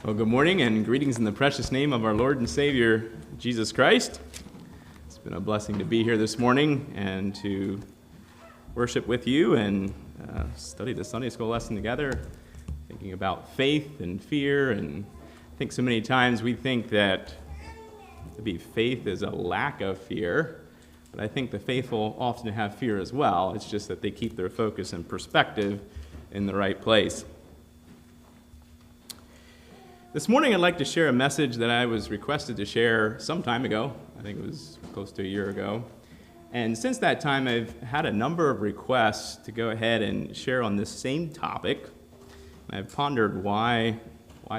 Well, good morning and greetings in the precious name of our Lord and Savior, Jesus Christ. It's been a blessing to be here this morning and to worship with you and study the Sunday school lesson together, thinking about faith and fear. And I think so many times we think that to be faith is a lack of fear, but I think the faithful often have fear as well. It's just that they keep their focus and perspective in the right place. This morning I'd like to share a message that I was requested to share some time ago. I think it was close to a year ago. And since that time I've had a number of requests to go ahead and share on this same topic. And I've pondered why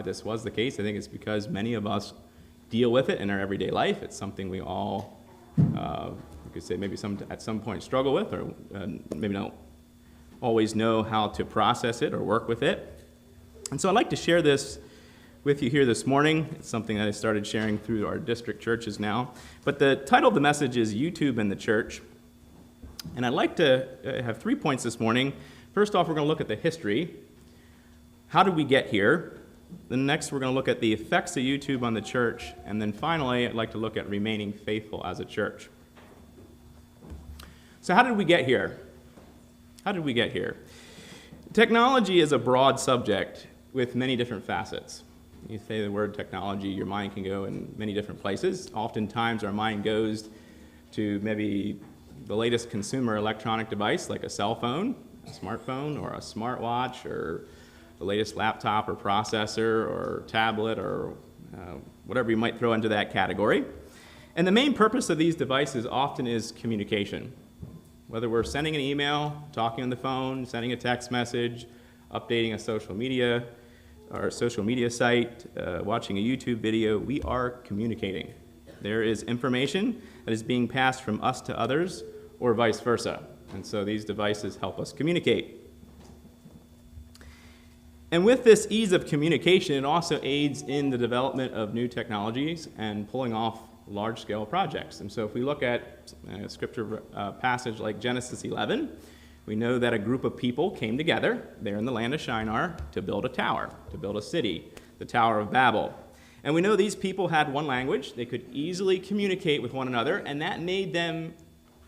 this was the case. I think it's because many of us deal with it in our everyday life. It's something we all, you could say maybe at some point struggle with, or maybe don't always know how to process it or work with it. And so I'd like to share this with you here this morning. It's something that I started sharing through our district churches now. But the title of the message is YouTube and the Church. And I'd like to have 3 points this morning. First off, we're going to look at the history. How did we get here? Then next, we're going to look at the effects of YouTube on the church. And then finally, I'd like to look at remaining faithful as a church. So how did we get here? How did we get here? Technology is a broad subject with many different facets. You say the word technology, your mind can go in many different places. Oftentimes our mind goes to maybe the latest consumer electronic device like a cell phone, a smartphone, or a smartwatch, or the latest laptop or processor or tablet or whatever you might throw into that category. And the main purpose of these devices often is communication. Whether we're sending an email, talking on the phone, sending a text message, updating a social media site, watching a YouTube video, we are communicating. There is information that is being passed from us to others or vice versa. And so these devices help us communicate. And with this ease of communication, it also aids in the development of new technologies and pulling off large-scale projects. And so if we look at a scripture passage like Genesis 11, we know that a group of people came together there in the land of Shinar to build a tower, to build a city, the Tower of Babel. And we know these people had one language. They could easily communicate with one another, and that made them,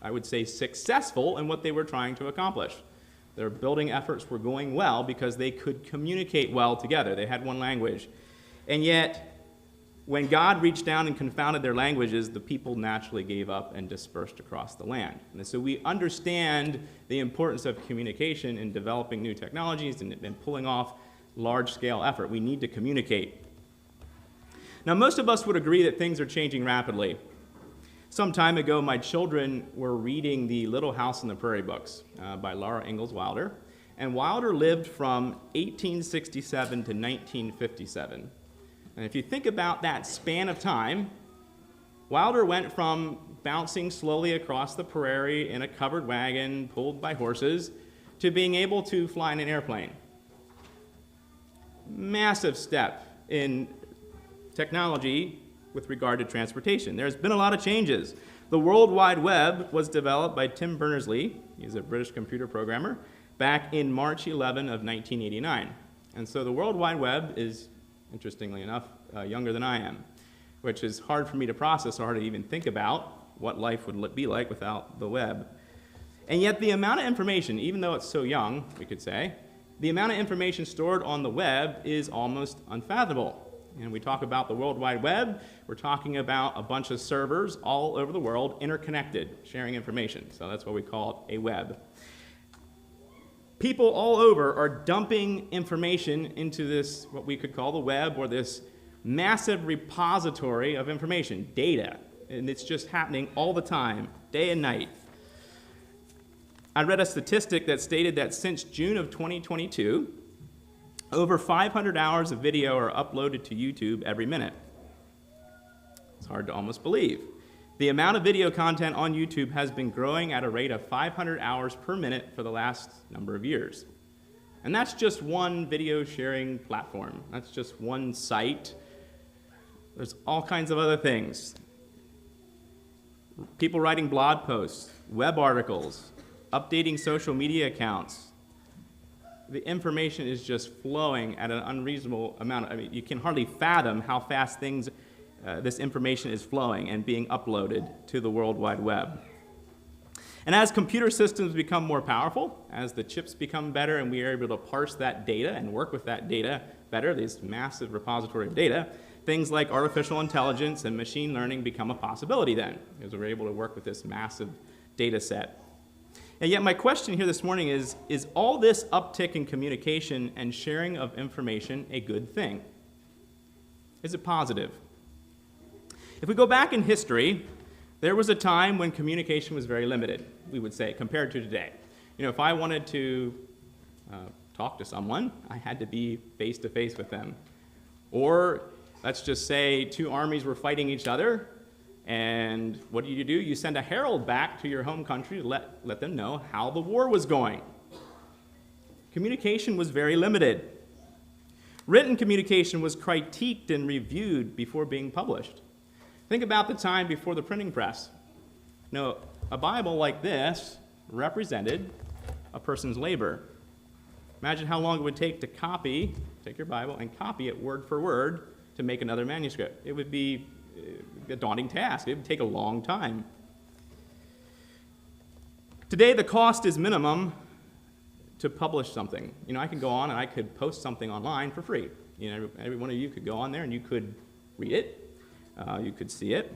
I would say, successful in what they were trying to accomplish. Their building efforts were going well because they could communicate well together. They had one language. And yet, when God reached down and confounded their languages, the people naturally gave up and dispersed across the land. And so we understand the importance of communication in developing new technologies and pulling off large-scale effort. We need to communicate. Now, most of us would agree that things are changing rapidly. Some time ago, my children were reading the Little House on the Prairie books by Laura Ingalls Wilder. And Wilder lived from 1867 to 1957. And if you think about that span of time, Wilder went from bouncing slowly across the prairie in a covered wagon pulled by horses to being able to fly in an airplane. Massive step in technology with regard to transportation. There's been a lot of changes. The World Wide Web was developed by Tim Berners-Lee, he's a British computer programmer, back in March 11 of 1989. And so the World Wide Web is, interestingly enough, younger than I am, which is hard for me to process or hard to even think about what life would be like without the web. And yet the amount of information, even though it's so young, we could say, the amount of information stored on the web is almost unfathomable. And we talk about the World Wide Web, we're talking about a bunch of servers all over the world interconnected, sharing information. So that's what we call a web. People all over are dumping information into this, what we could call the web, or this massive repository of information, data. And it's just happening all the time, day and night. I read a statistic that stated that since June of 2022, over 500 hours of video are uploaded to YouTube every minute. It's hard to almost believe. The amount of video content on YouTube has been growing at a rate of 500 hours per minute for the last number of years. And that's just one video sharing platform. That's just one site. There's all kinds of other things. People writing blog posts, web articles, updating social media accounts, the information is just flowing at an unreasonable amount. I mean, you can hardly fathom how fast this information is flowing and being uploaded to the World Wide Web. And as computer systems become more powerful, as the chips become better and we are able to parse that data and work with that data better, this massive repository of data, things like artificial intelligence and machine learning become a possibility then, because we're able to work with this massive data set. And yet my question here this morning is all this uptick in communication and sharing of information a good thing? Is it positive? If we go back in history, there was a time when communication was very limited, we would say, compared to today. You know, if I wanted to talk to someone, I had to be face-to-face with them. Or let's just say two armies were fighting each other, and what do? You send a herald back to your home country to let them know how the war was going. Communication was very limited. Written communication was critiqued and reviewed before being published. Think about the time before the printing press. No, a Bible like this represented a person's labor. Imagine how long it would take to take your Bible and copy it word for word to make another manuscript. It would be a daunting task. It would take a long time. Today, the cost is minimum to publish something. You know, I can go on and I could post something online for free. You know, every one of you could go on there and you could read it. You could see it.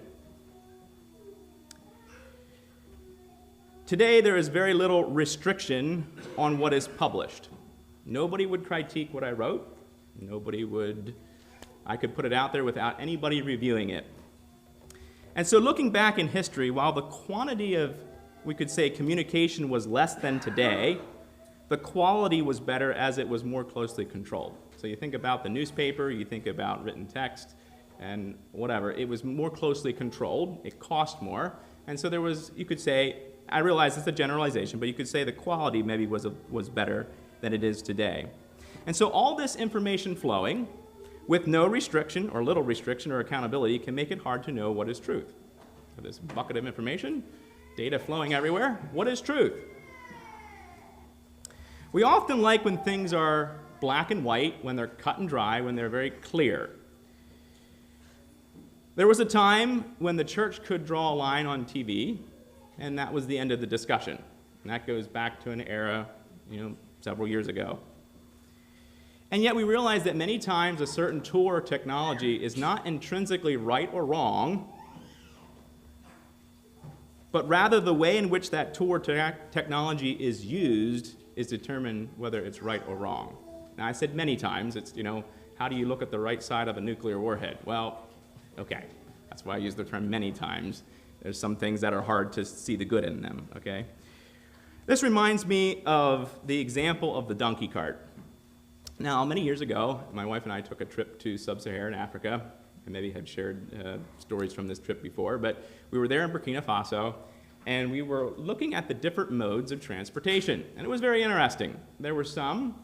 Today, there is very little restriction on what is published. Nobody would critique what I wrote. I could put it out there without anybody reviewing it. And so looking back in history, while the quantity of, we could say, communication was less than today, the quality was better as it was more closely controlled. So you think about the newspaper, you think about written text, and whatever, it was more closely controlled, it cost more, and so there was, you could say, I realize it's a generalization, but you could say the quality maybe was better than it is today. And so all this information flowing, with no restriction, or little restriction, or accountability, can make it hard to know what is truth. So this bucket of information, data flowing everywhere, what is truth? We often like when things are black and white, when they're cut and dry, when they're very clear. There was a time when the church could draw a line on TV, and that was the end of the discussion. And that goes back to an era, several years ago. And yet we realize that many times a certain tool or technology is not intrinsically right or wrong, but rather the way in which that tool or technology is used is determined whether it's right or wrong. Now I said many times, it's, how do you look at the right side of a nuclear warhead? Well, okay, that's why I use the term many times. There's some things that are hard to see the good in them, okay? This reminds me of the example of the donkey cart. Now, many years ago, my wife and I took a trip to sub-Saharan Africa. I maybe had shared stories from this trip before, but we were there in Burkina Faso, and we were looking at the different modes of transportation, and it was very interesting. There were some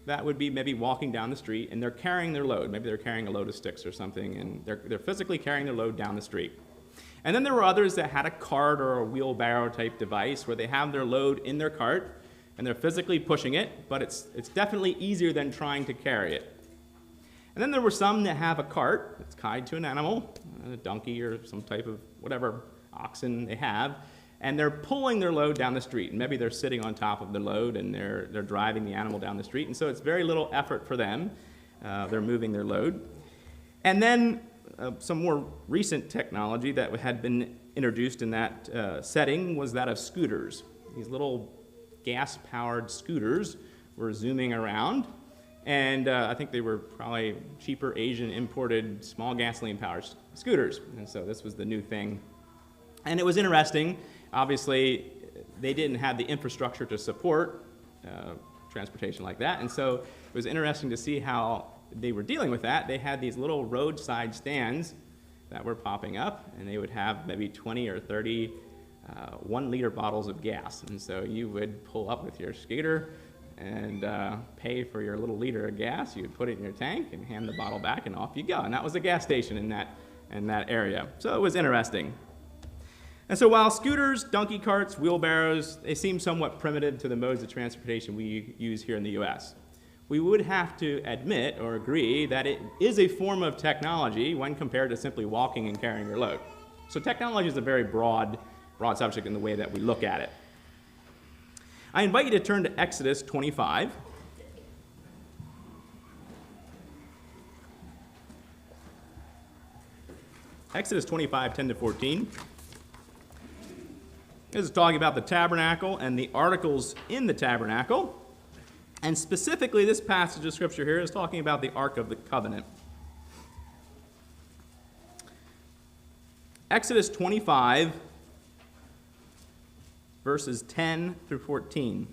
that would be maybe walking down the street, and they're carrying their load. Maybe they're carrying a load of sticks or something, and they're physically carrying their load down the street. And then there were others that had a cart or a wheelbarrow type device where they have their load in their cart, and they're physically pushing it, but it's definitely easier than trying to carry it. And then there were some that have a cart that's tied to an animal, a donkey or some type of whatever oxen they have, and they're pulling their load down the street. And maybe they're sitting on top of the load and they're driving the animal down the street, and so it's very little effort for them. They're moving their load. And then some more recent technology that had been introduced in that setting was that of scooters. These little gas-powered scooters were zooming around, and I think they were probably cheaper Asian imported small gasoline-powered scooters, and so this was the new thing. And it was interesting. Obviously, they didn't have the infrastructure to support transportation like that, and so it was interesting to see how they were dealing with that. They had these little roadside stands that were popping up, and they would have maybe 20 or 30 1-liter bottles of gas. And so you would pull up with your scooter and pay for your little liter of gas. You would put it in your tank and hand the bottle back, and off you go. And that was a gas station in that area. So it was interesting. And so while scooters, donkey carts, wheelbarrows, they seem somewhat primitive to the modes of transportation we use here in the U.S. we would have to admit or agree that it is a form of technology when compared to simply walking and carrying your load. So technology is a very broad subject in the way that we look at it. I invite you to turn to Exodus 25. Exodus 25, 10 to 14. This is talking about the tabernacle and the articles in the tabernacle. And specifically, this passage of Scripture here is talking about the Ark of the Covenant. Exodus 25, verses 10 through 14.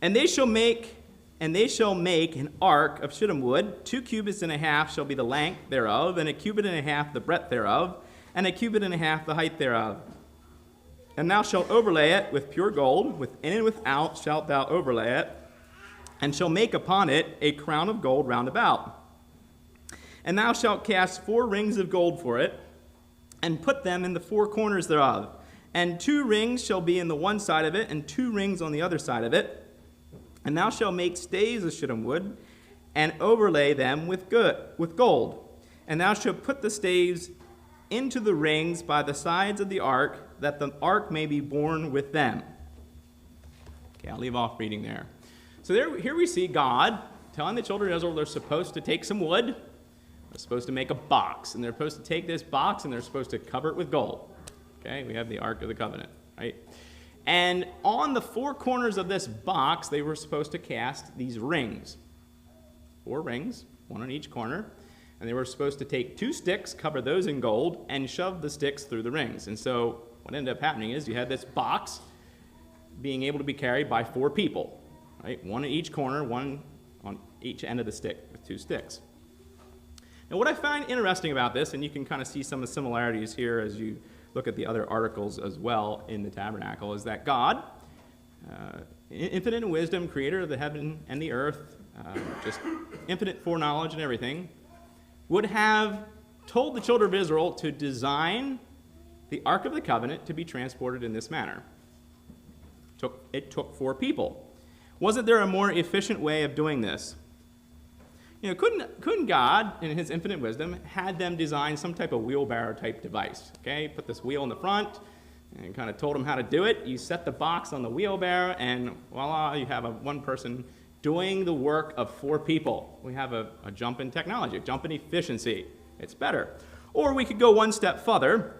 And they shall make an ark of shittim wood. 2 cubits and a half shall be the length thereof, and 1 cubit and a half the breadth thereof, and 1 cubit and a half the height thereof. And thou shalt overlay it with pure gold, within and without shalt thou overlay it, and shall make upon it a crown of gold round about. And thou shalt cast 4 rings of gold for it, and put them in the 4 corners thereof. And 2 rings shall be in the one side of it, and 2 rings on the other side of it. And thou shalt make staves of shittim wood, and overlay them with gold. And thou shalt put the staves into the rings by the sides of the ark, that the ark may be borne with them. Okay, I'll leave off reading there. So here we see God telling the children of Israel they're supposed to take some wood, they're supposed to make a box, and they're supposed to take this box and they're supposed to cover it with gold. Okay, we have the Ark of the Covenant, right? And on the 4 corners of this box, they were supposed to cast these rings. 4 rings, 1 on each corner. And they were supposed to take 2 sticks, cover those in gold, and shove the sticks through the rings. And so what ended up happening is you had this box being able to be carried by 4 people, right? 1 in each corner, 1 on each end of the stick with 2 sticks. Now what I find interesting about this, and you can kind of see some of the similarities here as you look at the other articles as well in the tabernacle, is that God, infinite in wisdom, creator of the heaven and the earth, just infinite foreknowledge and everything, would have told the children of Israel to design the Ark of the Covenant to be transported in this manner. It took 4 people. Wasn't there a more efficient way of doing this? You know, couldn't God, in his infinite wisdom, had them design some type of wheelbarrow type device? Okay, put this wheel in the front and kind of told them how to do it. You set the box on the wheelbarrow, and voila, you have one person doing the work of 4 people. We have a jump in technology, a jump in efficiency. It's better. Or we could go one step further.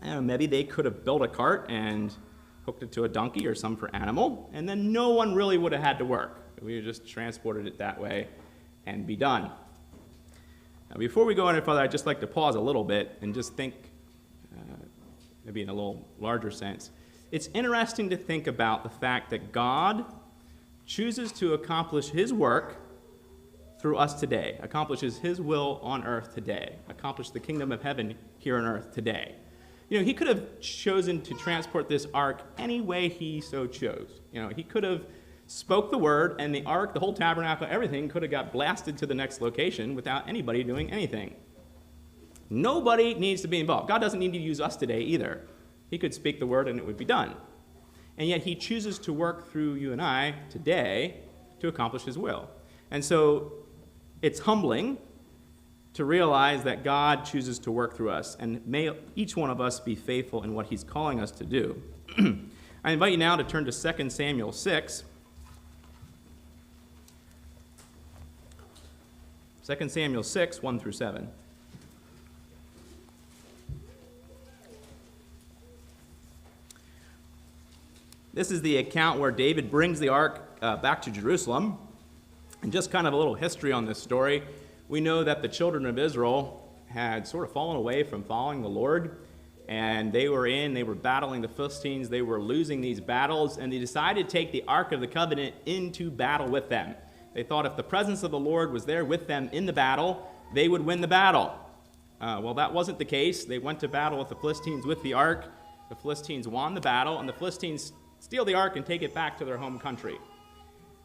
Maybe they could have built a cart and hooked it to a donkey or some for animal, and then no one really would have had to work. We would just transported it that way and be done. Now, before we go any further, I'd just like to pause a little bit and just think, maybe in a little larger sense. It's interesting to think about the fact that God chooses to accomplish his work through us today, accomplishes his will on earth today, accomplish the kingdom of heaven here on earth today. You know, he could have chosen to transport this ark any way he so chose. You know, he could have spoke the word, and the ark, the whole tabernacle, everything could have got blasted to the next location without anybody doing anything. Nobody needs to be involved. God doesn't need to use us today either. He could speak the word and it would be done. And yet he chooses to work through you and I today to accomplish his will. And so it's humbling to realize that God chooses to work through us, and may each one of us be faithful in what he's calling us to do. I invite you now to turn to 2 Samuel 6. 2 Samuel 6, 1 through 7. This is the account where David brings the ark back to Jerusalem. And just kind of a little history on this story. We know that the children of Israel had sort of fallen away from following the Lord. And they were battling the Philistines. They were losing these battles. And they decided to take the Ark of the Covenant into battle with them. They thought if the presence of the Lord was there with them in the battle, they would win the battle. Well, that wasn't the case. They went to battle with the Philistines with the ark. The Philistines won the battle, and the Philistines steal the ark and take it back to their home country.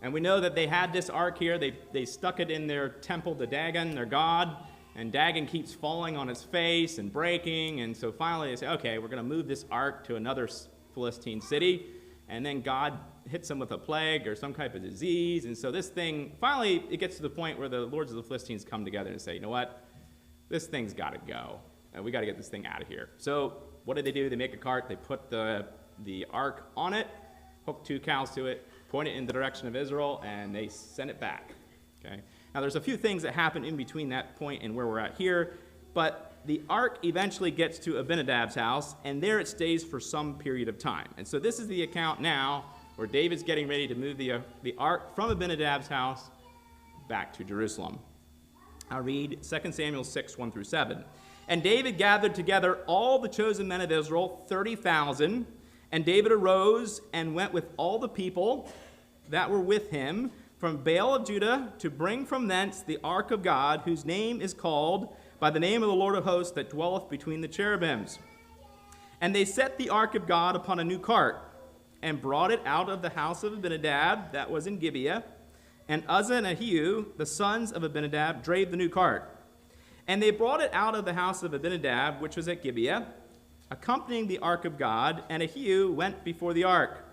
And we know that they had this ark here. They stuck it in their temple to Dagon, their god, and Dagon keeps falling on his face and breaking. And so finally they say, okay, we're going to move this ark to another Philistine city. And then God hits them with a plague or some type of disease. And so this thing, finally, it gets to the point where the lords of the Philistines come together and say, you know what? This thing's got to go. We got to get this thing out of here. So what do? They make a cart. They put the ark on it, hook 2 cows to it, point it in the direction of Israel, and they send it back. Okay. Now, there's a few things that happen in between that point and where we're at here, but the ark eventually gets to Abinadab's house, and there it stays for some period of time. And so this is the account now where David's getting ready to move the ark from Abinadab's house back to Jerusalem. I'll read 2 Samuel 6, 1 through 7. And David gathered together all the chosen men of Israel, 30,000. And David arose and went with all the people that were with him from Baal of Judah to bring from thence the ark of God, whose name is called by the name of the Lord of hosts that dwelleth between the cherubims. And they set the ark of God upon a new cart, and brought it out of the house of Abinadab that was in Gibeah. And Uzzah and Ahio, the sons of Abinadab, drave the new cart. And they brought it out of the house of Abinadab, which was at Gibeah, accompanying the ark of God, and Ahio went before the ark.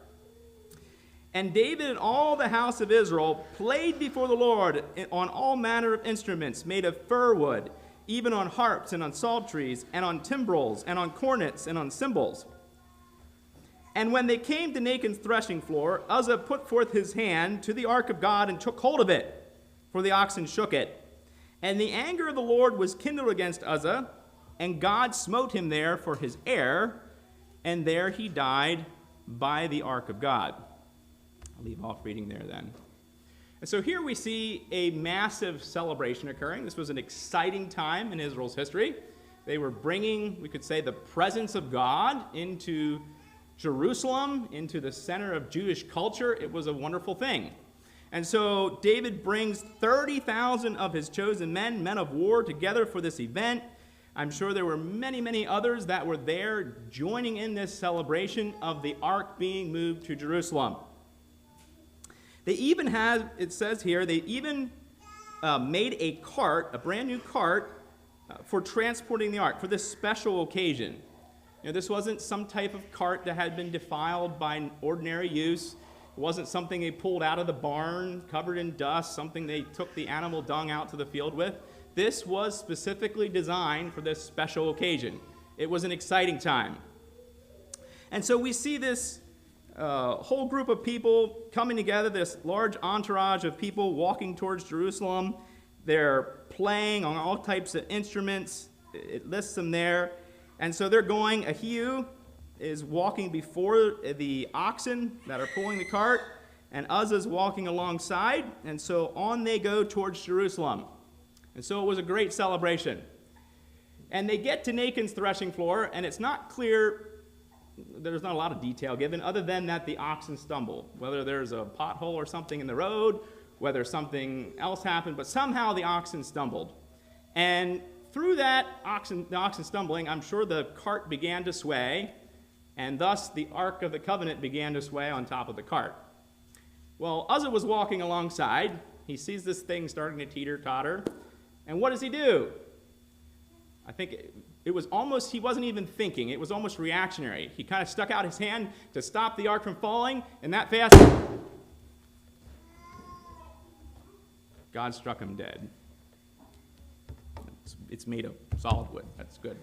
And David and all the house of Israel played before the Lord on all manner of instruments made of fir wood, even on harps and on psalteries and on timbrels and on cornets and on cymbals. And when they came to Nachon's threshing floor, Uzzah put forth his hand to the ark of God and took hold of it, for the oxen shook it. And the anger of the Lord was kindled against Uzzah, and God smote him there for his error, and there he died by the ark of God. I'll leave off reading there then. And so here we see a massive celebration occurring. This was an exciting time in Israel's history. They were bringing, we could say, the presence of God into Jerusalem, into the center of Jewish culture. It was a wonderful thing. And so David brings 30,000 of his chosen men of war, together for this event. I'm sure there were many, many others that were there joining in this celebration of the ark being moved to Jerusalem. They even had, it says here, they even made a cart, a brand new cart, for transporting the ark for this special occasion. You know, this wasn't some type of cart that had been defiled by ordinary use. It wasn't something they pulled out of the barn, covered in dust, something they took the animal dung out to the field with. This was specifically designed for this special occasion. It was an exciting time. And so we see this whole group of people coming together, this large entourage of people walking towards Jerusalem. They're playing on all types of instruments. It lists them there. And so they're going. Ahio is walking before the oxen that are pulling the cart, and Uzzah's walking alongside. And so on they go towards Jerusalem. And so it was a great celebration. And they get to Nachon's threshing floor, and it's not clear, there's not a lot of detail given, other than that the oxen stumble. Whether there's a pothole or something in the road, whether something else happened, but somehow the oxen stumbled. And through the oxen stumbling, I'm sure the cart began to sway, and thus the Ark of the Covenant began to sway on top of the cart. Well, Uzzah was walking alongside. He sees this thing starting to teeter-totter, and what does he do? I think it was almost, he wasn't even thinking. It was almost reactionary. He kind of stuck out his hand to stop the ark from falling, and that fast, God struck him dead. It's made of solid wood. That's good.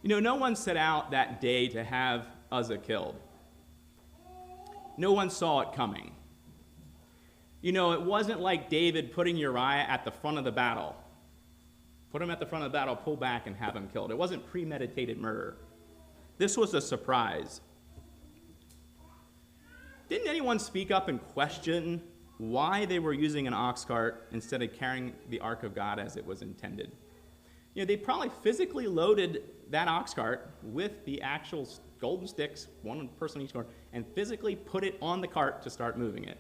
You know, no one set out that day to have Uzzah killed. No one saw it coming. You know, it wasn't like David putting Uriah at the front of the battle. Put him at the front of the battle, pull back, and have him killed. It wasn't premeditated murder. This was a surprise. Didn't anyone speak up and question why they were using an ox cart instead of carrying the Ark of God as it was intended? You know, they probably physically loaded that ox cart with the actual golden sticks, one person each cart, and physically put it on the cart to start moving it.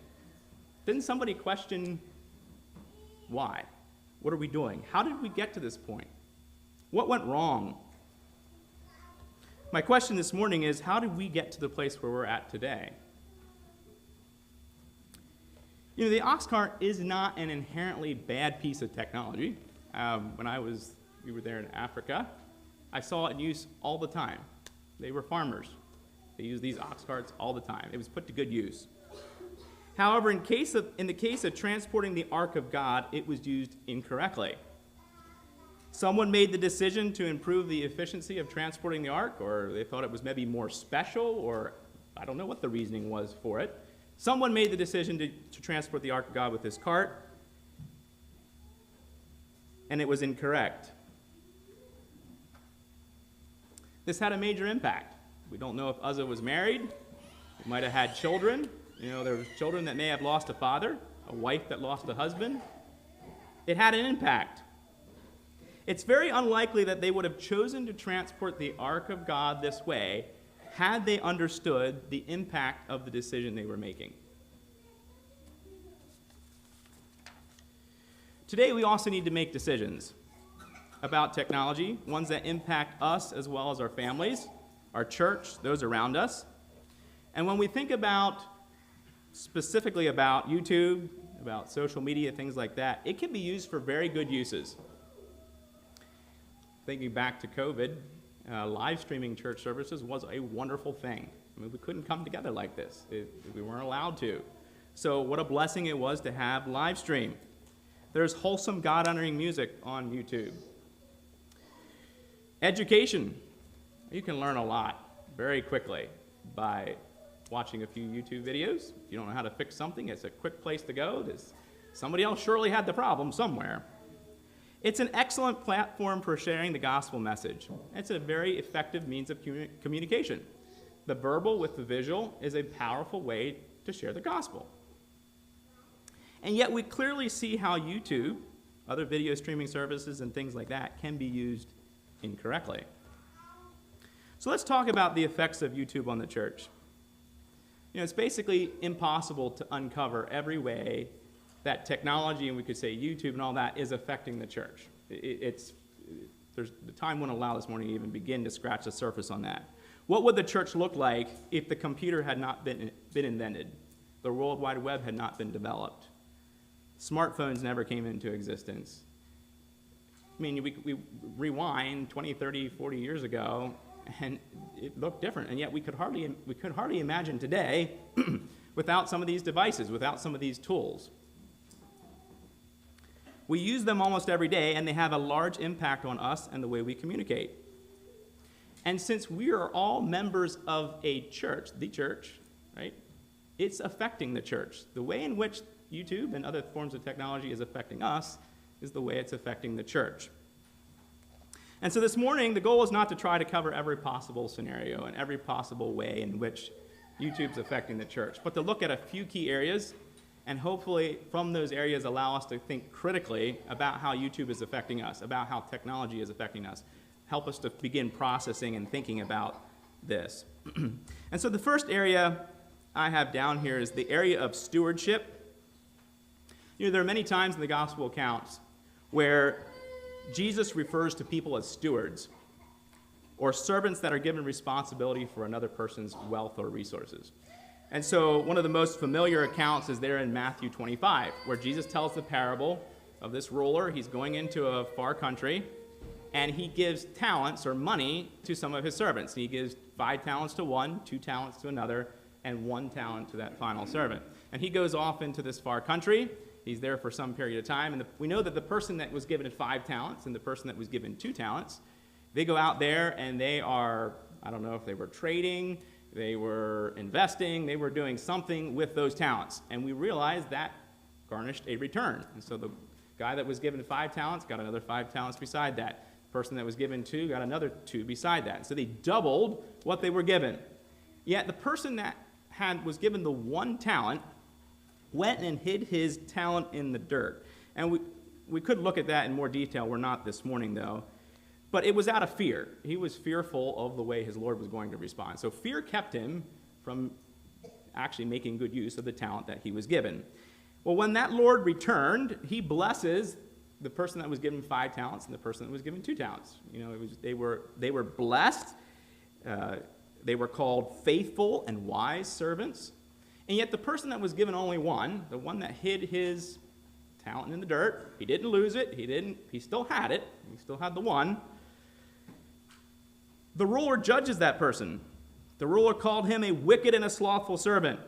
Didn't somebody question why? What are we doing? How did we get to this point? What went wrong? My question this morning is, how did we get to the place where we're at today? You know, the ox cart is not an inherently bad piece of technology. When we were there in Africa, I saw it in use all the time. They were farmers. They used these ox carts all the time. It was put to good use. However, in the case of transporting the ark of God, it was used incorrectly. Someone made the decision to improve the efficiency of transporting the ark, or they thought it was maybe more special, or I don't know what the reasoning was for it. Someone made the decision to transport the ark of God with this cart, and it was incorrect. This had a major impact. We don't know if Uzzah was married. He might have had children. There were children that may have lost a father, a wife that lost a husband. It had an impact. It's very unlikely that they would have chosen to transport the ark of God this way had they understood the impact of the decision they were making. Today, we also need to make decisions about technology, ones that impact us as well as our families, our church, those around us. And when we think specifically about YouTube, about social media, things like that, it can be used for very good uses. Thinking back to COVID, live streaming church services was a wonderful thing. We couldn't come together like this. We weren't allowed to. So what a blessing it was to have live stream. There's wholesome, God-honoring music on YouTube. Education. You can learn a lot very quickly by watching a few YouTube videos. If you don't know how to fix something, it's a quick place to go. Somebody else surely had the problem somewhere. It's an excellent platform for sharing the gospel message. It's a very effective means of communication. The verbal with the visual is a powerful way to share the gospel. And yet we clearly see how YouTube, other video streaming services and things like that, can be used incorrectly. So let's talk about the effects of YouTube on the church. It's basically impossible to uncover every way that technology, and we could say YouTube and all that, is affecting the church. The time won't allow this morning to even begin to scratch the surface on that. What would the church look like if the computer had not been invented? The World Wide Web had not been developed. Smartphones never came into existence. We rewind 20, 30, 40 years ago, and it looked different, and yet we could hardly imagine today without some of these devices, without some of these tools. We use them almost every day, and they have a large impact on us and the way we communicate. And since we are all members of a church, the church, right, it's affecting the church. The way in which YouTube and other forms of technology is affecting us is the way it's affecting the church. And so this morning, the goal is not to try to cover every possible scenario and every possible way in which YouTube's affecting the church, but to look at a few key areas and hopefully from those areas allow us to think critically about how YouTube is affecting us, about how technology is affecting us, help us to begin processing and thinking about this. And so the first area I have down here is the area of stewardship. There are many times in the gospel accounts where Jesus refers to people as stewards, or servants that are given responsibility for another person's wealth or resources. And so one of the most familiar accounts is there in Matthew 25, where Jesus tells the parable of this ruler. He's going into a far country, and he gives talents or money to some of his servants. He gives 5 talents to one, 2 talents to another, and 1 talent to that final servant. And he goes off into this far country. He's there for some period of time, and we know that the person that was given 5 talents and the person that was given 2 talents, they go out there and they are, I don't know if they were trading, they were investing, they were doing something with those talents. And we realize that garnished a return. And so the guy that was given 5 talents got another 5 talents beside that. The person that was given 2 got another 2 beside that. So they doubled what they were given. Yet the person that was given the 1 talent went and hid his talent in the dirt. And we could look at that in more detail. We're not this morning, though. But it was out of fear. He was fearful of the way his Lord was going to respond. So fear kept him from actually making good use of the talent that he was given. Well, when that Lord returned, he blesses the person that was given 5 talents and the person that was given 2 talents. They were blessed. They were called faithful and wise servants. And yet the person that was given only 1, the one that hid his talent in the dirt, he didn't lose it, he still had it, he still had the 1. The ruler judges that person. The ruler called him a wicked and a slothful servant.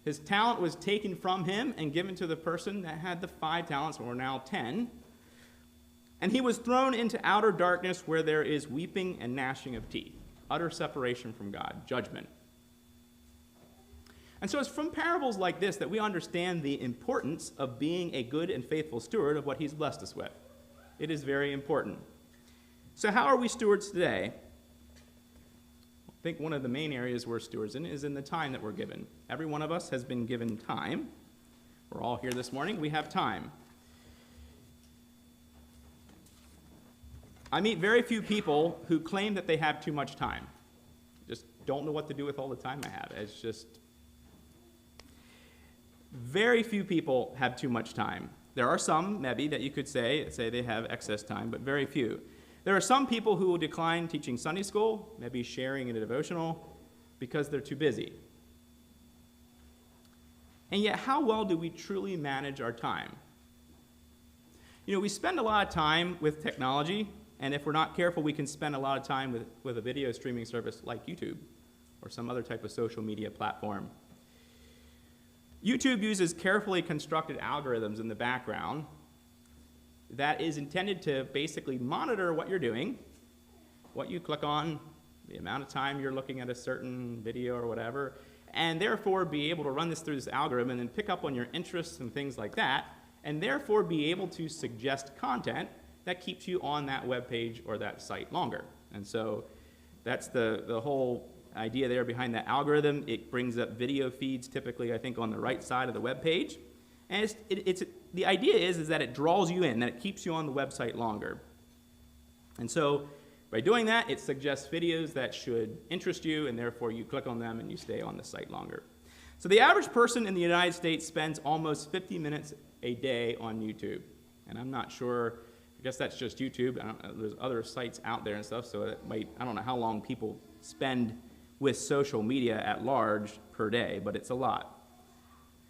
His talent was taken from him and given to the person that had the 5 talents, or now 10. And he was thrown into outer darkness where there is weeping and gnashing of teeth. Utter separation from God, judgment. And so it's from parables like this that we understand the importance of being a good and faithful steward of what he's blessed us with. It is very important. So how are we stewards today? I think one of the main areas we're stewards in is in the time that we're given. Every one of us has been given time. We're all here this morning. We have time. I meet very few people who claim that they have too much time. Just don't know what to do with all the time I have. It's just very few people have too much time. There are some, maybe, that you could say they have excess time, but very few. There are some people who will decline teaching Sunday school, maybe sharing in a devotional, because they're too busy. And yet, how well do we truly manage our time? You know, we spend a lot of time with technology, and if we're not careful, we can spend a lot of time with a video streaming service like YouTube or some other type of social media platform. YouTube uses carefully constructed algorithms in the background that is intended to basically monitor what you're doing, what you click on, the amount of time you're looking at a certain video or whatever, and therefore be able to run this through this algorithm and then pick up on your interests and things like that, and therefore be able to suggest content that keeps you on that web page or that site longer. And so that's the whole idea there behind that algorithm. It brings up video feeds, typically, I think, on the right side of the web page. And the idea is that it draws you in, that it keeps you on the website longer. And so by doing that, it suggests videos that should interest you, and therefore you click on them and you stay on the site longer. So the average person in the United States spends almost 50 minutes a day on YouTube. And I'm not sure, I guess that's just YouTube. There's other sites out there and stuff, so I don't know how long people spend with social media at large per day, but it's a lot.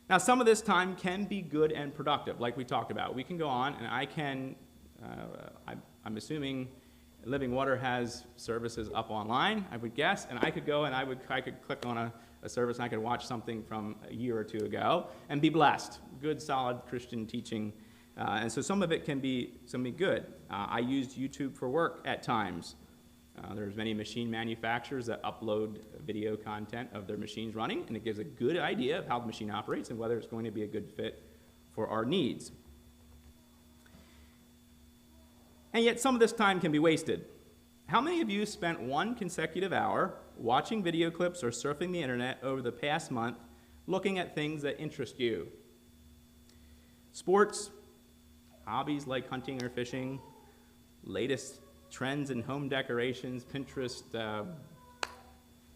Now, some of this time can be good and productive, like we talked about. We can go on, and I'm assuming Living Water has services up online, I would guess, and I could go and I could click on a service and I could watch something from a year or two ago and be blessed. Good, solid Christian teaching. And so some of it can be good. I used YouTube for work at times. There's many machine manufacturers that upload video content of their machines running, and it gives a good idea of how the machine operates and whether it's going to be a good fit for our needs. And yet some of this time can be wasted. How many of you spent 1 consecutive hour watching video clips or surfing the internet over the past month looking at things that interest you? Sports, hobbies like hunting or fishing, latest trends in home decorations, Pinterest,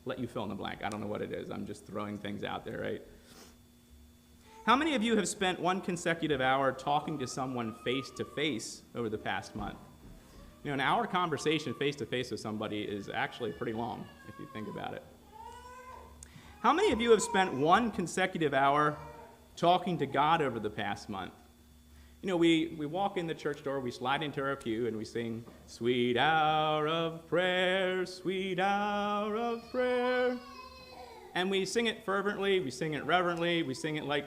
let you fill in the blank. I don't know what it is. I'm just throwing things out there, right? How many of you have spent 1 consecutive hour talking to someone face-to-face over the past month? You know, an hour conversation face-to-face with somebody is actually pretty long, if you think about it. How many of you have spent 1 consecutive hour talking to God over the past month? You know, we walk in the church door, we slide into our pew, and we sing, "Sweet hour of prayer, sweet hour of prayer." And we sing it fervently, we sing it reverently, we sing it like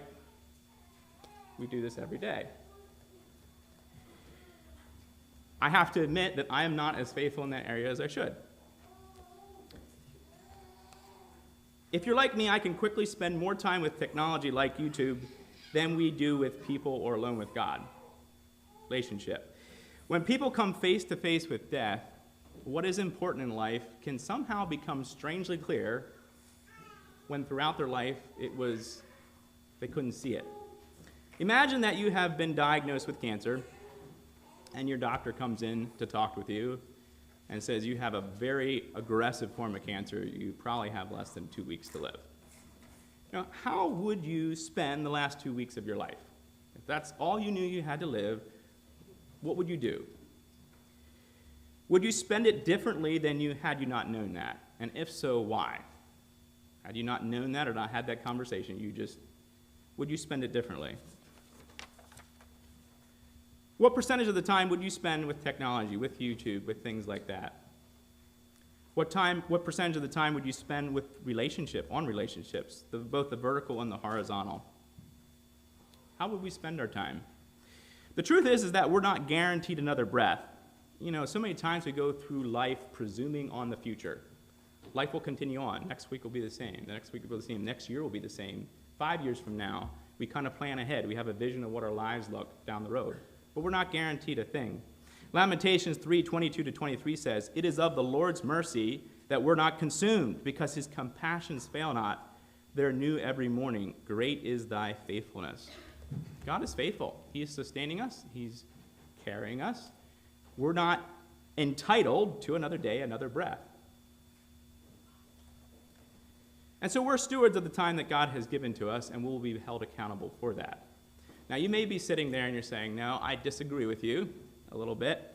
we do this every day. I have to admit that I am not as faithful in that area as I should. If you're like me, I can quickly spend more time with technology like YouTube than we do with people or alone with God. Relationship. When people come face to face with death, what is important in life can somehow become strangely clear when throughout their life they couldn't see it. Imagine that you have been diagnosed with cancer and your doctor comes in to talk with you and says you have a very aggressive form of cancer. You probably have less than 2 weeks to live. Now, how would you spend the last 2 weeks of your life? If that's all you knew you had to live, what would you do? Would you spend it differently than had you not known that? And if so, why? Had you not known that or not had that conversation, would you spend it differently? What percentage of the time would you spend with technology, with YouTube, with things like that? What percentage of the time would you spend with on relationships, both the vertical and the horizontal? How would we spend our time? The truth is that we're not guaranteed another breath. So many times we go through life presuming on the future. Life will continue on. Next week will be the same. The next week will be the same. Next year will be the same. 5 years from now, we kind of plan ahead. We have a vision of what our lives look down the road. But we're not guaranteed a thing. Lamentations 3:22-23 says, "It is of the Lord's mercy that we're not consumed, because his compassions fail not. They're new every morning. Great is thy faithfulness." God is faithful. He is sustaining us. He's carrying us. We're not entitled to another day, another breath. And so we're stewards of the time that God has given to us, and we'll be held accountable for that. Now, you may be sitting there and you're saying, "No, I disagree with you a little bit.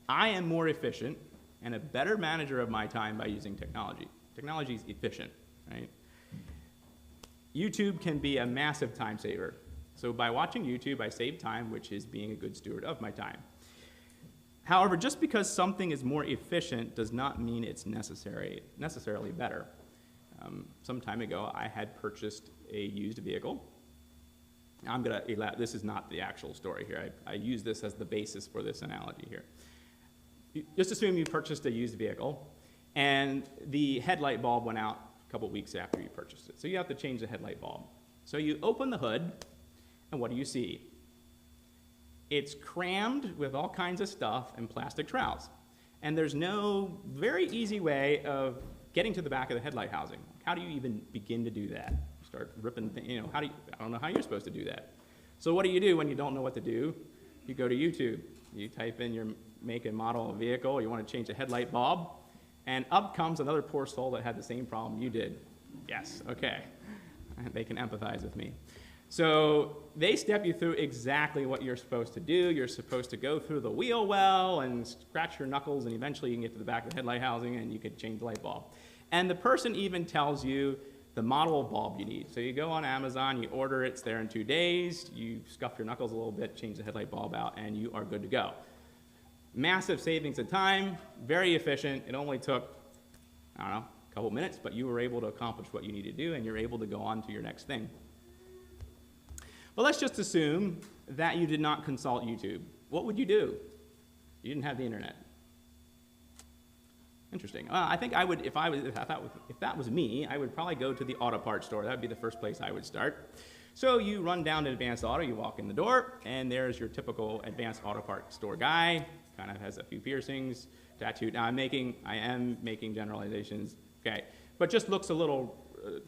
I am more efficient and a better manager of my time by using technology." Technology is efficient, right? YouTube can be a massive time saver. So by watching YouTube, I save time, which is being a good steward of my time. However, just because something is more efficient does not mean it's necessarily better. Some time ago, I had purchased a used vehicle. This is not the actual story here. I use this as the basis for this analogy here. Just assume you purchased a used vehicle, and the headlight bulb went out a couple weeks after you purchased it. So you have to change the headlight bulb. So you open the hood, and what do you see? It's crammed with all kinds of stuff and plastic trowels. And there's no very easy way of getting to the back of the headlight housing. How do you even begin to do that? Start ripping things, I don't know how you're supposed to do that. So what do you do when you don't know what to do? You go to YouTube. You type in your make and model of vehicle. You want to change a headlight bulb. And up comes another poor soul that had the same problem you did. Yes, okay. They can empathize with me. So they step you through exactly what you're supposed to do. You're supposed to go through the wheel well and scratch your knuckles, and eventually you can get to the back of the headlight housing and you can change the light bulb. And the person even tells you the model of bulb you need. So you go on Amazon, you order it, it's there in 2 days, you scuff your knuckles a little bit, change the headlight bulb out, and you are good to go. Massive savings of time, very efficient. It only took, a couple minutes, but you were able to accomplish what you need to do, and you're able to go on to your next thing. But let's just assume that you did not consult YouTube. What would you do? You didn't have the internet. Interesting. I think I would, if that was me, I would probably go to the auto parts store. That would be the first place I would start. So you run down to Advanced Auto, you walk in the door, and there's your typical Advanced Auto Parts store guy. Kind of has a few piercings, tattooed. Now I am making generalizations, okay, but just looks a little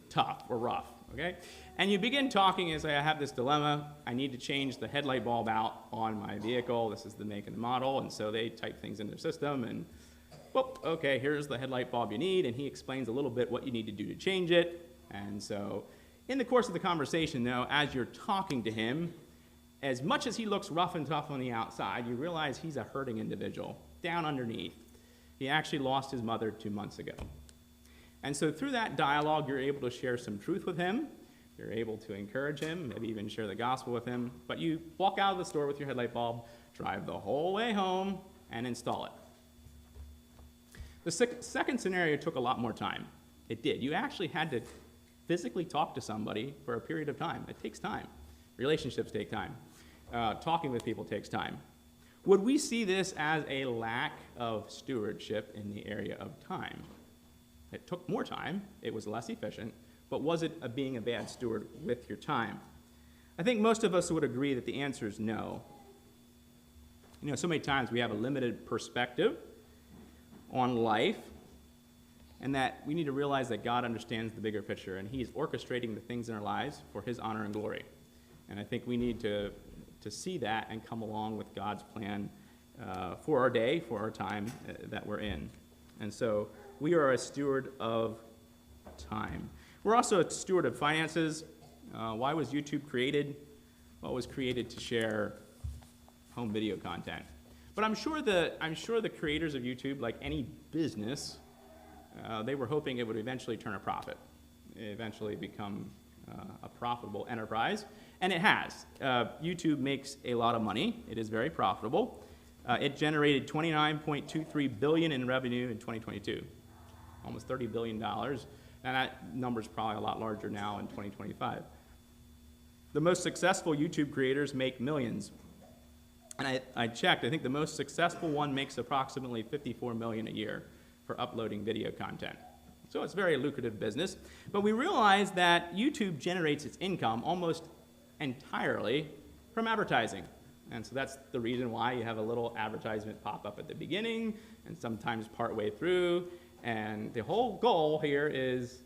tough or rough, okay? And you begin talking and say, "I have this dilemma. I need to change the headlight bulb out on my vehicle. This is the make and the model." And so they type things in their system, and well, okay, here's the headlight bulb you need, and he explains a little bit what you need to do to change it. And so in the course of the conversation, though, as you're talking to him, as much as he looks rough and tough on the outside, you realize he's a hurting individual down underneath. He actually lost his mother 2 months ago. And so through that dialogue, you're able to share some truth with him. You're able to encourage him, maybe even share the gospel with him. But you walk out of the store with your headlight bulb, drive the whole way home, and install it. The second scenario took a lot more time. It did. You actually had to physically talk to somebody for a period of time. It takes time. Relationships take time. Talking with people takes time. Would we see this as a lack of stewardship in the area of time? It took more time. It was less efficient. But was it being a bad steward with your time? I think most of us would agree that the answer is no. So many times we have a limited perspective on life, and that we need to realize that God understands the bigger picture, and He's orchestrating the things in our lives for His honor and glory. And I think we need to see that and come along with God's plan for our day, for our time that we're in. And so we are a steward of time. We're also a steward of finances. Why was YouTube created? Well, it was created to share home video content. But I'm sure the creators of YouTube, like any business, they were hoping it would eventually turn a profit, eventually become a profitable enterprise, and it has. YouTube makes a lot of money. It is very profitable. It generated $29.23 billion in revenue in 2022, almost $30 billion, and that number's probably a lot larger now in 2025. The most successful YouTube creators make millions. And I checked, I think the most successful one makes approximately $54 million a year for uploading video content. So it's a very lucrative business. But we realize that YouTube generates its income almost entirely from advertising. And so that's the reason why you have a little advertisement pop up at the beginning and sometimes partway through. And the whole goal here is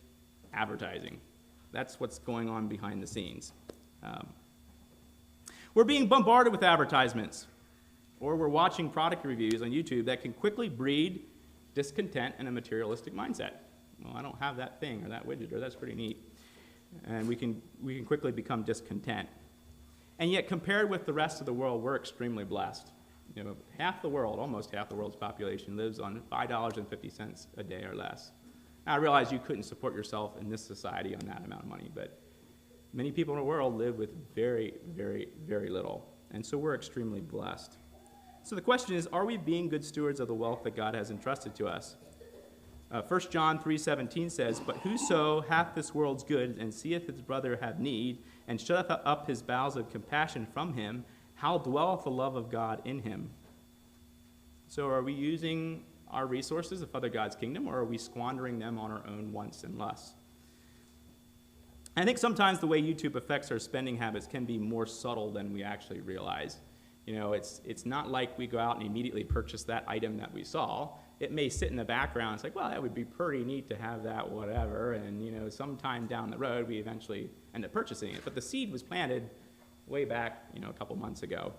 advertising. That's what's going on behind the scenes. We're being bombarded with advertisements, or we're watching product reviews on YouTube that can quickly breed discontent and a materialistic mindset. Well, I don't have that thing or that widget, or that's pretty neat. And we can quickly become discontent. And yet, compared with the rest of the world, we're extremely blessed. You know, half the world, almost half the world's population, lives on $5.50 a day or less. Now, I realize you couldn't support yourself in this society on that amount of money, but many people in the world live with very, very, very little. And so we're extremely blessed. So the question is, are we being good stewards of the wealth that God has entrusted to us? 1 John 3:17 says, "But whoso hath this world's goods, and seeth his brother have need, and shutteth up his bowels of compassion from him, how dwelleth the love of God in him?" So are we using our resources to further God's kingdom, or are we squandering them on our own wants and lusts? I think sometimes the way YouTube affects our spending habits can be more subtle than we actually realize. You know, it's not like we go out and immediately purchase that item that we saw. It may sit in the background. It's like, well, that would be pretty neat to have that, whatever. And, you know, sometime down the road, we eventually end up purchasing it. But the seed was planted way back, you know, a couple months ago.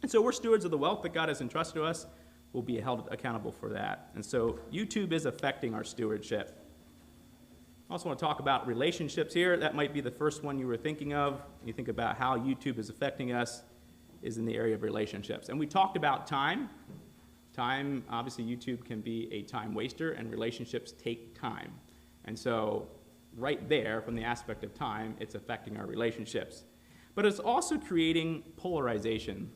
And so we're stewards of the wealth that God has entrusted to us. We'll be held accountable for that. And so YouTube is affecting our stewardship. I also want to talk about relationships here. That might be the first one you were thinking of. You think about how YouTube is affecting us is in the area of relationships. And we talked about time. Time, obviously, YouTube can be a time waster, and relationships take time. And so right there, from the aspect of time, it's affecting our relationships. But it's also creating polarization.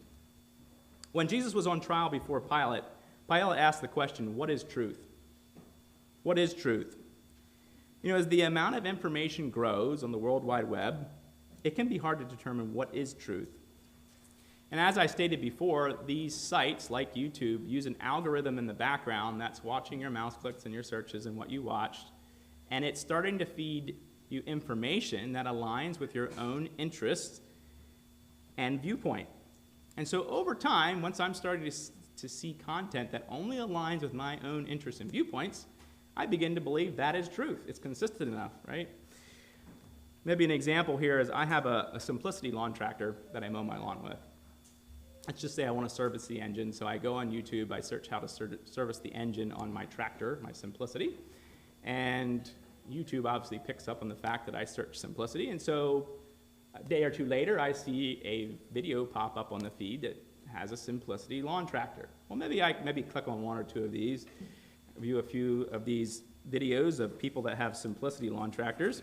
When Jesus was on trial before Pilate, Pilate asked the question, what is truth? What is truth? You know, as the amount of information grows on the World Wide Web, it can be hard to determine what is truth. And as I stated before, these sites like YouTube use an algorithm in the background that's watching your mouse clicks and your searches and what you watched, and it's starting to feed you information that aligns with your own interests and viewpoint. And so over time, once I'm starting to see content that only aligns with my own interests and viewpoints, I begin to believe that is truth. It's consistent enough, right? Maybe an example here is I have a Simplicity lawn tractor that I mow my lawn with. Let's just say I want to service the engine, so I go on YouTube, I search how to service the engine on my tractor, my Simplicity, and YouTube obviously picks up on the fact that I searched Simplicity, and so a day or two later, I see a video pop up on the feed that has a Simplicity lawn tractor. Well, maybe I click on one or two of these, view a few of these videos of people that have Simplicity lawn tractors.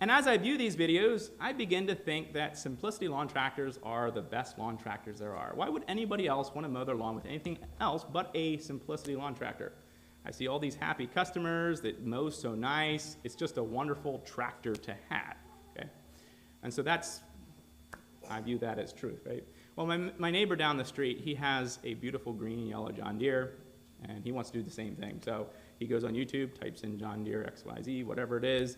And as I view these videos, I begin to think that Simplicity lawn tractors are the best lawn tractors there are. Why would anybody else want to mow their lawn with anything else but a Simplicity lawn tractor? I see all these happy customers that mow so nice. It's just a wonderful tractor to have, okay? And so I view that as truth, right? Well, my neighbor down the street, he has a beautiful green and yellow John Deere, and he wants to do the same thing. So he goes on YouTube, types in John Deere XYZ, whatever it is,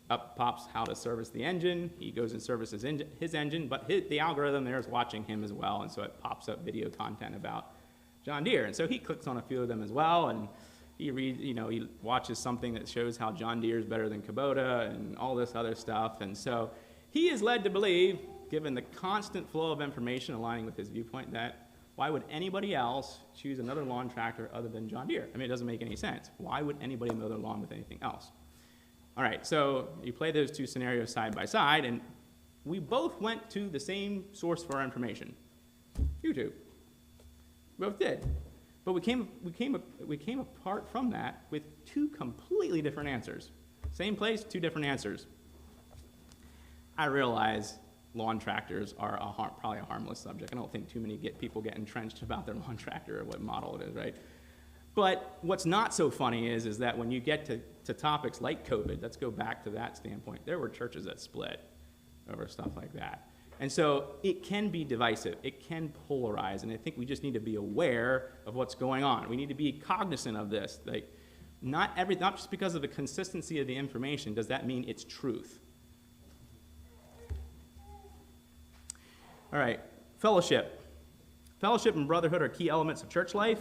up pops how to service the engine. He goes and services his engine, but the algorithm there is watching him as well, and so it pops up video content about John Deere. And so he clicks on a few of them as well, and he watches something that shows how John Deere is better than Kubota and all this other stuff. And so he is led to believe, given the constant flow of information aligning with his viewpoint, that why would anybody else choose another lawn tractor other than John Deere? I mean, it doesn't make any sense. Why would anybody mow their lawn with anything else? All right, so you play those two scenarios side by side, and we both went to the same source for our information, YouTube. We both did. But we came apart from that with two completely different answers. Same place, two different answers. I realize lawn tractors are probably a harmless subject. I don't think too many people get entrenched about their lawn tractor or what model it is, right? But what's not so funny is that when you get to topics like COVID, let's go back to that standpoint, there were churches that split over stuff like that. And so it can be divisive. It can polarize. And I think we just need to be aware of what's going on. We need to be cognizant of this. Like, not just because of the consistency of the information does that mean it's truth. All right, fellowship. Fellowship and brotherhood are key elements of church life.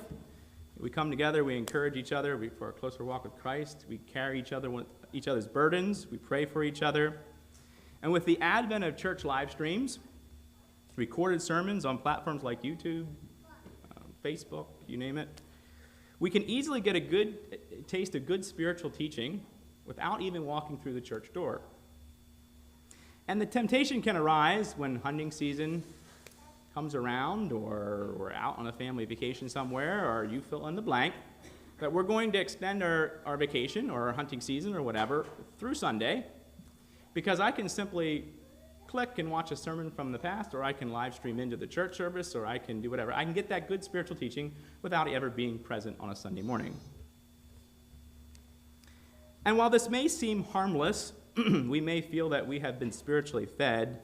We come together, we encourage each other for a closer walk with Christ. We carry each other's burdens. We pray for each other. And with the advent of church live streams, recorded sermons on platforms like YouTube, Facebook, you name it, we can easily get a good taste of good spiritual teaching without even walking through the church door. And the temptation can arise when hunting season comes around, or we're out on a family vacation somewhere, or you fill in the blank, that we're going to extend our vacation or our hunting season or whatever through Sunday, because I can simply click and watch a sermon from the past, or I can live stream into the church service, or I can do whatever. I can get that good spiritual teaching without ever being present on a Sunday morning. And while this may seem harmless, we may feel that we have been spiritually fed,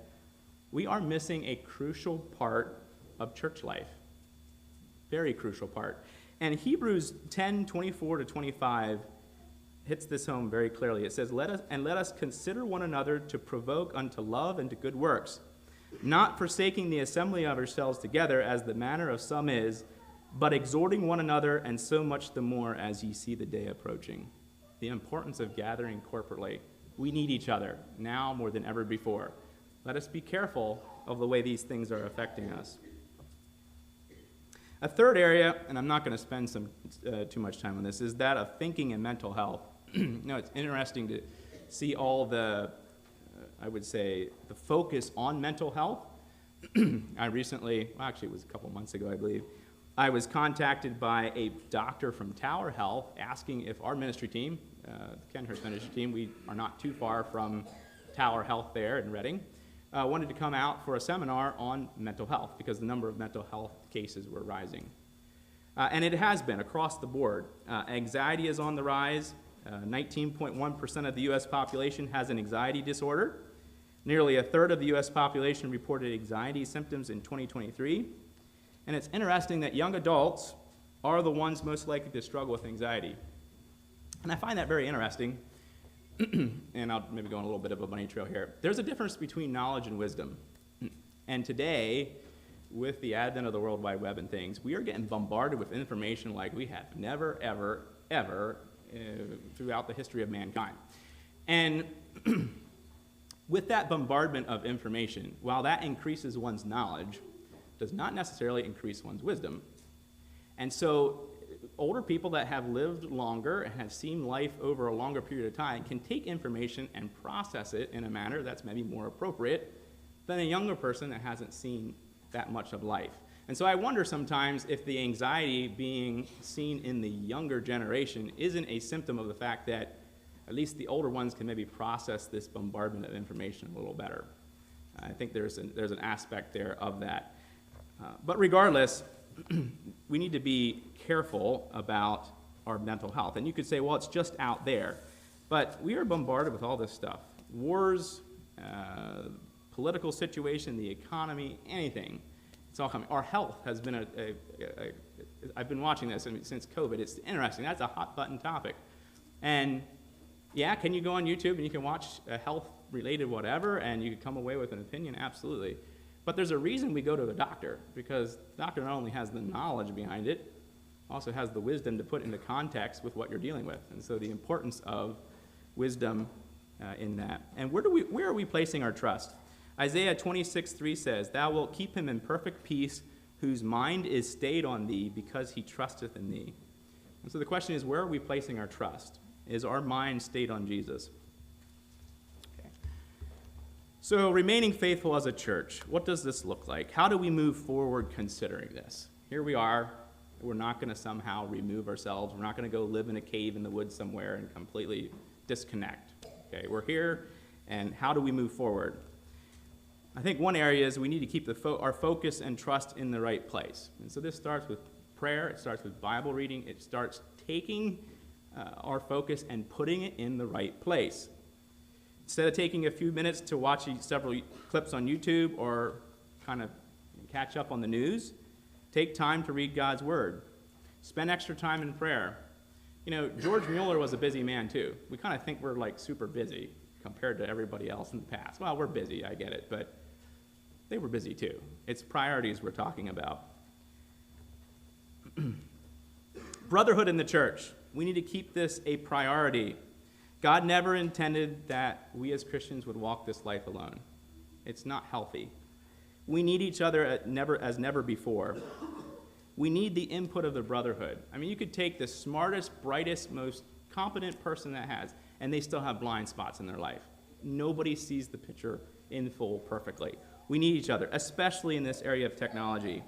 we are missing a crucial part of church life. Very crucial part. And Hebrews 10:24-25 hits this home very clearly. It says, let us consider one another to provoke unto love and to good works, not forsaking the assembly of ourselves together, as the manner of some is, but exhorting one another, and so much the more as ye see the day approaching. The importance of gathering corporately. We need each other now more than ever before. Let us be careful of the way these things are affecting us. A third area, and I'm not going to spend too much time on this, is that of thinking and mental health. It's interesting to see all the, I would say, the focus on mental health. I recently, actually it was a couple months ago, I believe, I was contacted by a doctor from Tower Health asking if our ministry team, the Kenhurst ministry team, we are not too far from Tower Health there in Reading, wanted to come out for a seminar on mental health because the number of mental health cases were rising. And it has been across the board. Anxiety is on the rise. 19.1% of the U.S. population has an anxiety disorder. Nearly a third of the U.S. population reported anxiety symptoms in 2023. And it's interesting that young adults are the ones most likely to struggle with anxiety. And I find that very interesting. And I'll maybe go on a little bit of a bunny trail here. There's a difference between knowledge and wisdom. And today, with the advent of the World Wide Web and things, we are getting bombarded with information like we have never, ever, ever throughout the history of mankind. And with that bombardment of information, while that increases one's knowledge, does not necessarily increase one's wisdom. And so older people that have lived longer and have seen life over a longer period of time can take information and process it in a manner that's maybe more appropriate than a younger person that hasn't seen that much of life. And so I wonder sometimes if the anxiety being seen in the younger generation isn't a symptom of the fact that at least the older ones can maybe process this bombardment of information a little better. I think there's an aspect there of that. But regardless, we need to be careful about our mental health. And you could say, well, it's just out there. But we are bombarded with all this stuff. Wars, political situation, the economy, anything. It's all coming. Our health has been I've been watching this since COVID. It's interesting. That's a hot button topic. And yeah, can you go on YouTube and you can watch a health-related whatever and you can come away with an opinion? Absolutely. But there's a reason we go to the doctor, because the doctor not only has the knowledge behind it, also has the wisdom to put into context with what you're dealing with. And so the importance of wisdom in that. And where are we placing our trust? Isaiah 26:3 says, "Thou wilt keep him in perfect peace, whose mind is stayed on thee, because he trusteth in thee." And so the question is, where are we placing our trust? Is our mind stayed on Jesus? So remaining faithful as a church, what does this look like? How do we move forward considering this? Here we are. We're not going to somehow remove ourselves. We're not going to go live in a cave in the woods somewhere and completely disconnect. Okay, we're here, and how do we move forward? I think one area is we need to keep our focus and trust in the right place. And so this starts with prayer. It starts with Bible reading. It starts taking our focus and putting it in the right place. Instead of taking a few minutes to watch several clips on YouTube or kind of catch up on the news, take time to read God's Word. Spend extra time in prayer. You know, George Mueller was a busy man too. We kind of think we're like super busy compared to everybody else in the past. Well, we're busy, I get it, but they were busy too. It's priorities we're talking about. Brotherhood in the church. We need to keep this a priority. God never intended that we as Christians would walk this life alone. It's not healthy. We need each other as never before. We need the input of the brotherhood. I mean, you could take the smartest, brightest, most competent person that has, and they still have blind spots in their life. Nobody sees the picture in full perfectly. We need each other, especially in this area of technology.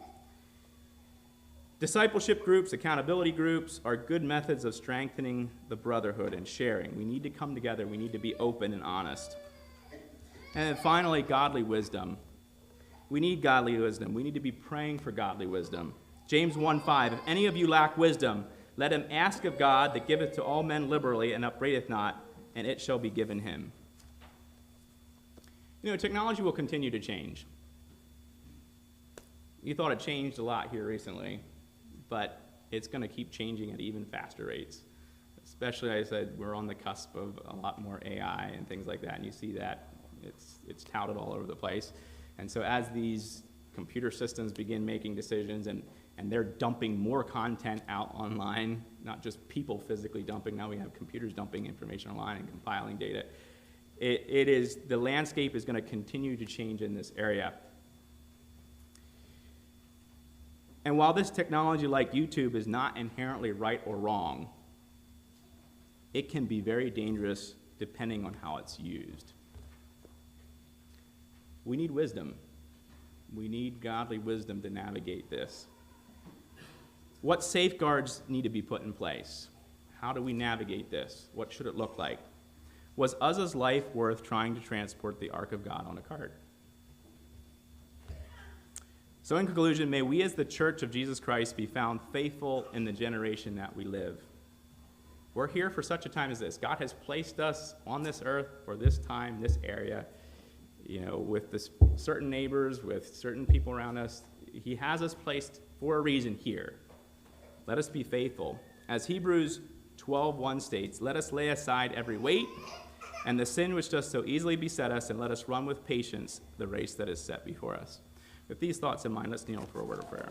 Discipleship groups, accountability groups are good methods of strengthening the brotherhood and sharing. We need to come together. We need to be open and honest. And then finally, godly wisdom. We need godly wisdom. We need to be praying for godly wisdom. James 1:5, if any of you lack wisdom, let him ask of God that giveth to all men liberally and upbraideth not, and it shall be given him. You know, technology will continue to change. You thought it changed a lot here recently, but it's going to keep changing at even faster rates. Especially, I said, we're on the cusp of a lot more AI and things like that, and you see that it's touted all over the place. And so as these computer systems begin making decisions and they're dumping more content out online, not just people physically dumping, now we have computers dumping information online and compiling data. The landscape is going to continue to change in this area. And while this technology like YouTube is not inherently right or wrong, it can be very dangerous depending on how it's used. We need wisdom. We need godly wisdom to navigate this. What safeguards need to be put in place? How do we navigate this? What should it look like? Was Uzzah's life worth trying to transport the Ark of God on a cart? So in conclusion, may we as the Church of Jesus Christ be found faithful in the generation that we live. We're here for such a time as this. God has placed us on this earth for this time, this area, with this certain neighbors, with certain people around us. He has us placed for a reason here. Let us be faithful. As Hebrews 12:1 states, let us lay aside every weight and the sin which does so easily beset us, and let us run with patience the race that is set before us. With these thoughts in mind, let's kneel for a word of prayer.